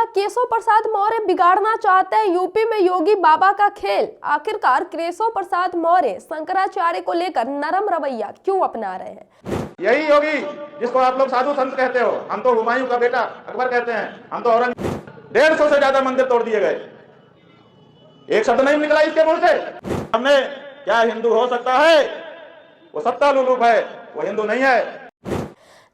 केशव प्रसाद मौर्य बिगाड़ना चाहते हैं यूपी में योगी बाबा का खेल। आखिरकार केशव प्रसाद मौर्य शंकराचार्य को लेकर नरम रवैया क्यों अपना रहे हैं? यही योगी जिसको आप लोग साधु संत कहते हो, हम तो हुमायूं का बेटा अकबर कहते हैं, हम तो औरंगजेब। 150 से ज्यादा मंदिर तोड़ दिए गए, एक शब्द नहीं निकला इसके मुंह से। हमने क्या हिंदू हो सकता है? वो सत्ता लुलूप है, वो हिंदू नहीं है।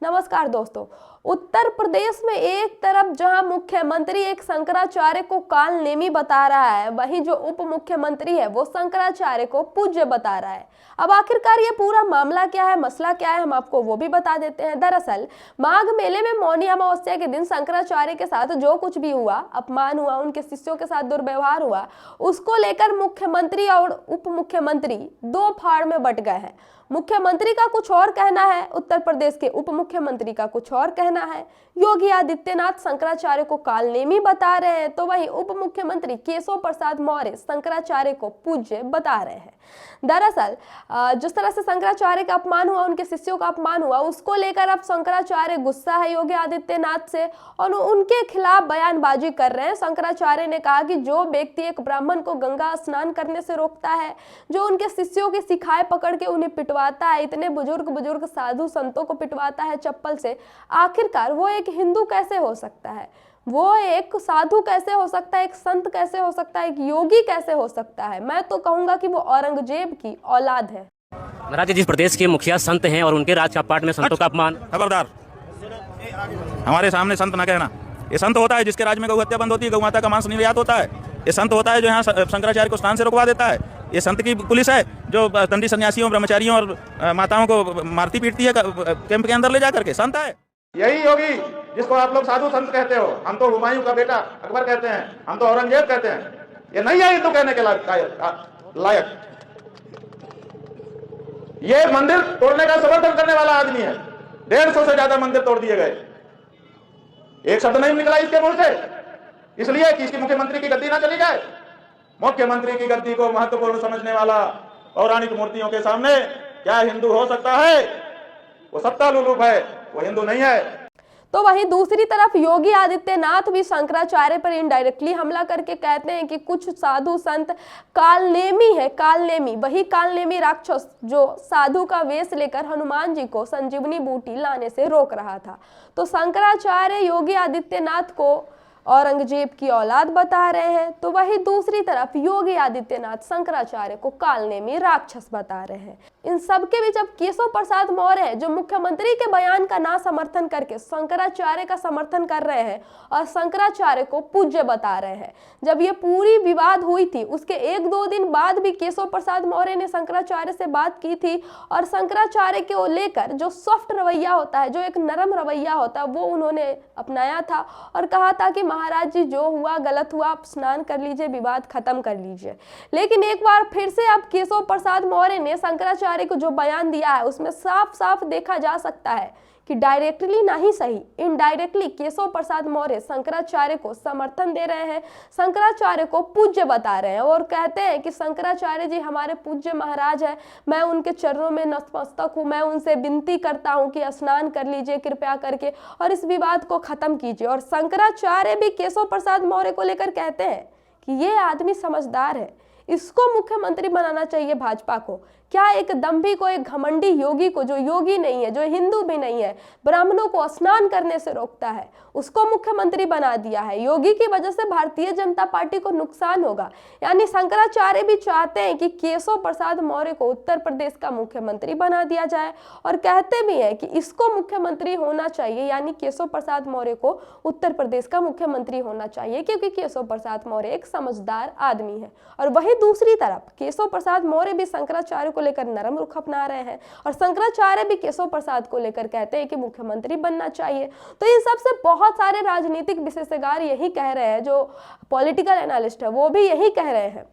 नमस्कार दोस्तों, उत्तर प्रदेश में एक तरफ जहां मुख्यमंत्री एक शंकराचार्य को काल नेमी बता रहा है, वहीं जो उप मुख्यमंत्री है वो शंकराचार्य को पूज्य बता रहा है। अब आखिरकार ये पूरा मामला क्या है, मसला क्या है, हम आपको वो भी बता देते हैं। दरअसल माघ मेले में मौनी अमावस्या के दिन शंकराचार्य के साथ जो कुछ भी हुआ, अपमान हुआ, उनके शिष्यों के साथ दुर्व्यवहार हुआ, उसको लेकर मुख्यमंत्री और उप मुख्यमंत्री दो फाड़ में बट गए हैं। मुख्यमंत्री का कुछ और कहना है, उत्तर प्रदेश के उप मुख्यमंत्री का कुछ और कहना है। योगी आदित्यनाथ शंकराचार्य को काल नेमी बता रहे हैं, तो वहीं उप मुख्यमंत्री केशव प्रसाद मौर्य शंकराचार्य को पूज्य बता रहे हैं। दरअसल जिस तरह से शंकराचार्य का अपमान हुआ, उनके शिष्यों का अपमान हुआ, उसको लेकर अब शंकराचार्य गुस्सा है योगी आदित्यनाथ से और उनके खिलाफ बयानबाजी कर रहे हैं। शंकराचार्य ने कहा कि जो व्यक्ति एक ब्राह्मण को गंगा स्नान करने से रोकता है, जो उनके शिष्यों की शिखाएं पकड़ के उन्हें पिटवाता है, इतने बुजुर्ग साधु संतों को पिटवाता है चप्पल से, आखिरकार वो एक हिंदू कैसे हो सकता है? वो एक साधु कैसे हो सकता है? एक संत कैसे हो सकता है? एक योगी कैसे हो सकता है? मैं तो कहूंगा कि वो औरंगजेब की औलाद है। महाराज, जिस प्रदेश के मुखिया संत हैं और उनके राजपाट में संतों का अपमान। खबरदार, हमारे सामने संत ना कहना। ये संत होता है जिसके राज में गौ हत्या बंद होती है, गौ माता का मांस निर्यात होता है। ये संत होता है जो यहाँ शंकराचार्य को स्नान से रुकवा देता है। ये संत की पुलिस है जो तंडी सन्यासियों, ब्रह्मचारियों और माताओं को मारती पीटती है कैंप के अंदर ले जाकर के। संत है यही योगी जिसको आप लोग साधु संत कहते हो, हम तो हुमायूं का बेटा अकबर कहते हैं, हम तो औरंगजेब कहते हैं। ये नहीं है हिंदू कहने के लायक। ये मंदिर तोड़ने का समर्थन करने वाला आदमी है। 150 से ज्यादा मंदिर तोड़ दिए गए, एक शब्द नहीं निकला इसके मुंह से, इसलिए कि इसकी मुख्यमंत्री की गद्दी ना चली जाए। मुख्यमंत्री की गद्दी को महत्वपूर्ण समझने वाला पौराणिक मूर्तियों के सामने क्या हिंदू हो सकता है? वो सत्ता लुलूप है, वो हिंदू नहीं है। तो वहीं दूसरी तरफ योगी आदित्यनाथ भी शंकराचार्य पर इनडायरेक्टली हमला करके कहते हैं कि कुछ साधु संत कालनेमी है। कालनेमी, वही कालनेमी राक्षस जो साधु का वेश लेकर हनुमान जी को संजीवनी बूटी लाने से रोक रहा था। तो शंकराचार्य योगी आदित्यनाथ को औरंगजेब की औलाद बता रहे हैं, तो वही दूसरी तरफ योगी आदित्यनाथ शंकराचार्य को कालनेमी राक्षस बता रहे हैं। इन सब के बीच अब केशव प्रसाद मौर्य है जो मुख्यमंत्री के बयान का ना समर्थन करके शंकराचार्य का समर्थन कर रहे हैं और शंकराचार्य को पूज्य बता रहे हैं। जब ये पूरी विवाद हुई थी उसके 1-2 दिन बाद भी केशव प्रसाद मौर्य ने शंकराचार्य से बात की थी और शंकराचार्य को लेकर जो सॉफ्ट रवैया होता है, जो एक नरम रवैया होता है, वो उन्होंने अपनाया था और कहा था कि महाराज जी जो हुआ गलत हुआ, आप स्नान कर लीजिए, विवाद खत्म कर लीजिए। लेकिन एक बार फिर से अब केशव प्रसाद मौर्य ने शंकराचार्य को जो बयान दिया है उसमें साफ साफ देखा जा सकता है कि डायरेक्टली नहीं सही, इनडायरेक्टली केशव प्रसाद मौर्य शंकराचार्य को समर्थन दे रहे हैं, शंकराचार्य को पूज्य बता रहे हैं और कहते हैं कि शंकराचार्य जी हमारे पूज्य महाराज है, मैं उनके चरणों में नतमस्तक हूँ, मैं उनसे विनती करता हूँ कि स्नान कर लीजिए कृपया करके और इस विवाद को खत्म कीजिए। और शंकराचार्य भी केशव प्रसाद मौर्य को लेकर कहते हैं कि ये आदमी समझदार है, इसको मुख्यमंत्री बनाना चाहिए भाजपा को। क्या एक दंभी को, एक घमंडी योगी को, जो योगी नहीं है, जो हिंदू भी नहीं है, ब्राह्मणों को स्नान करने से रोकता है, उसको मुख्यमंत्री बना दिया है। योगी की वजह से भारतीय जनता पार्टी को नुकसान होगा। यानी शंकराचार्य भी चाहते हैं कि केशव प्रसाद मौर्य को उत्तर प्रदेश का मुख्यमंत्री बना दिया जाए और कहते भी हैं कि इसको मुख्यमंत्री होना चाहिए, यानी केशव प्रसाद मौर्य को उत्तर प्रदेश का मुख्यमंत्री होना चाहिए, क्योंकि केशव प्रसाद मौर्य एक समझदार आदमी है। और वही दूसरी तरफ केशव प्रसाद मौर्य भी शंकराचार्य को लेकर नरम रुख अपना रहे हैं और शंकराचार्य भी केशव प्रसाद को लेकर कहते हैं कि मुख्यमंत्री बनना चाहिए। तो इन सबसे बहुत सारे राजनीतिक विशेषज्ञ यही कह रहे हैं, जो पॉलिटिकल एनालिस्ट है वो भी यही कह रहे हैं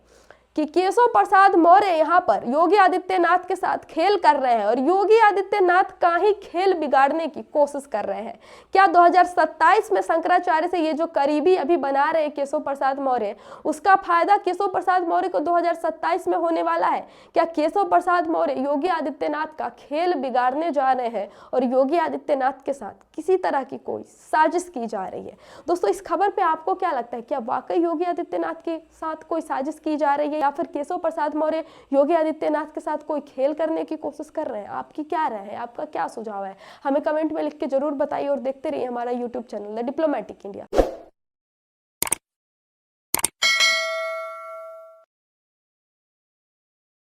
कि केशव प्रसाद मौर्य यहाँ पर योगी आदित्यनाथ के साथ खेल कर रहे हैं और योगी आदित्यनाथ का ही खेल बिगाड़ने की कोशिश कर रहे हैं। क्या 2027 में शंकराचार्य से ये जो करीबी अभी बना रहे हैं केशव प्रसाद मौर्य, उसका फायदा केशव प्रसाद मौर्य को 2027 में होने वाला है? क्या केशव प्रसाद मौर्य योगी आदित्यनाथ का खेल बिगाड़ने जा रहे हैं और योगी आदित्यनाथ के साथ किसी तरह की कोई साजिश की जा रही है। दोस्तों, इस खबर पे आपको क्या लगता है? क्या वाकई योगी आदित्यनाथ के साथ कोई साजिश की जा रही है या फिर केशव प्रसाद मौर्य योगी आदित्यनाथ के साथ कोई खेल करने की कोशिश कर रहे हैं? आपकी क्या राय है? आपका क्या सुझाव है? हमें कमेंट में लिख के जरूर बताइए और देखते रहिए हमारा YouTube channel the diplomatic India.